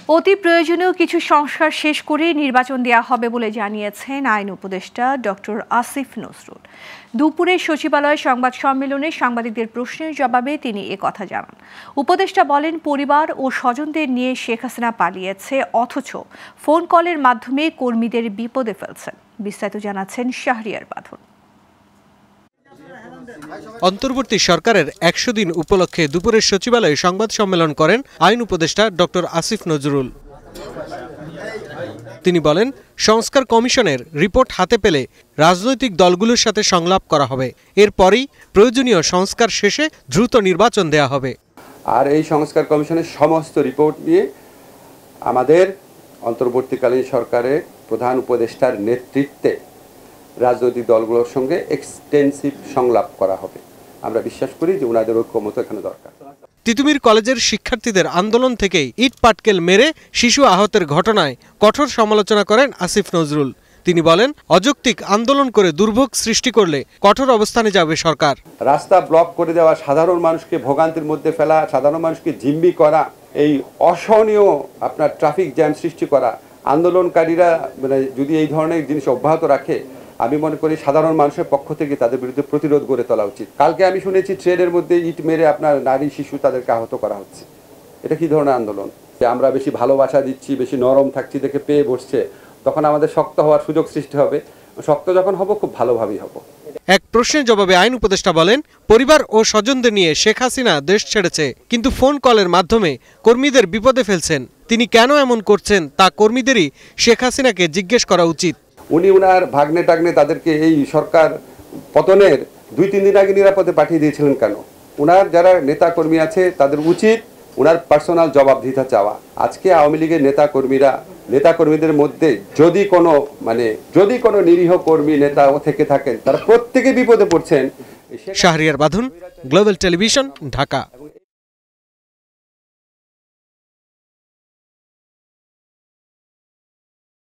অতি প্রয়োজনীয় কিছু সংস্কার শেষ করে নির্বাচন দেওয়া হবে বলে জানিয়েছেন আইন উপদেষ্টা ডক্টর আসিফ নজরুল। দুপুরে সচিবালয়ে সংবাদ সম্মেলনে সাংবাদিকদের প্রশ্নের জবাবে তিনি কথা জানান। উপদেষ্টা বলেন, পরিবার ও স্বজনদের নিয়ে শেখ হাসিনা পালিয়েছে, অথচ ফোন কলের মাধ্যমে কর্মীদের বিপদে ফেলছেন। বিস্তারিত জানাচ্ছেন শাহরিয়ার বাঁধন। অন্তর্বর্তী সরকারের ১০০ দিন উপলক্ষে দুপুরে সচিবালয়ে সংবাদ সম্মেলন করেন আইন উপদেষ্টা ডক্টর আসিফ নজরুল। তিনি বলেন, সংস্কার কমিশনের রিপোর্ট হাতে পেলে রাজনৈতিক দলগুলোর সাথে সংলাপ করা হবে। এরপরই প্রয়োজনীয় সংস্কার শেষে দ্রুত নির্বাচন দেয়া হবে। আর এই সংস্কার কমিশনের সমস্ত রিপোর্ট নিয়ে আমাদের অন্তর্বর্তীকালীন সরকারের প্রধান উপদেষ্টার নেতৃত্বে রাজনৈতিক দলগুলোর সঙ্গে এক্সটেন্সিভ সংলাপ করা হবে। আমরা বিশ্বাস করি যে ওনাদের ঐক্যমত এখানে দরকার। তিতুমির কলেজের শিক্ষার্থীদের আন্দোলন থেকেই ইট পাটকেল মেরে শিশু আহতের ঘটনায় কঠোর সমালোচনা করেন আসিফ নজরুল। তিনি বলেন, অযৌক্তিক আন্দোলন করে দুর্ভোগ সৃষ্টি করলে কঠোর অবস্থানে যাবে সরকার। রাস্তা ব্লক করে দেওয়া, সাধারণ মানুষকে ভোগান্তির মধ্যে ফেলা, সাধারণ মানুষকে জিম্মি করা, এই অসহনীয় আপনার ট্রাফিক জ্যাম সৃষ্টি করা, আন্দোলনকারীরা যদি এই ধরনের জিনিস অব্যাহত রাখে, আমি মনে করি সাধারণ মানুষের পক্ষ থেকে তাদের বিরুদ্ধে প্রতিরোধ গড়ে তোলা উচিত। কালকে আমি শুনেছি ট্রেনের মধ্যে ইট মেরে আপনার নারী শিশু তাদেরকে আহত করা হচ্ছে। এটা কি ধরনের আন্দোলন? আমরা বেশি ভালোবাসা দিচ্ছি, বেশি নরম থাকছি দেখে পেয়ে বসছে, তখন আমাদের শক্ত হওয়ার সুযোগ সৃষ্টি হবে। শক্ত যখন হব, খুব ভালোভাবেই হব। এক প্রশ্নের জবাবে আইন উপদেষ্টা বলেন, পরিবার ও স্বজনদের নিয়ে শেখ হাসিনা দেশ ছেড়েছে, কিন্তু ফোন কলের মাধ্যমে কর্মীদের বিপদে ফেলছেন। তিনি কেন এমন করছেন তা কর্মীদেরই শেখ হাসিনাকে জিজ্ঞেস করা উচিত। উনি উনার ভাগ্নে টাগ্নে তাদেরকে এই সরকার পতনের 2-3 দিন আগে নিরাপদে পাঠিয়ে দিয়েছিলেন কেন? উনার যারা নেতা কর্মী আছে তাদের উচিত উনার পার্সোনাল জবাবদিহিতা চাওয়া। আজকে আওয়ামী লীগের নেতা কর্মীদের মধ্যে যদি কোনো নিরীহ কর্মী নেতা থেকে থাকেন, তারা প্রত্যেকে বিপদে পড়ছেন। শাহরিয়ার বাঁধন, গ্লোবাল টেলিভিশন, ঢাকা।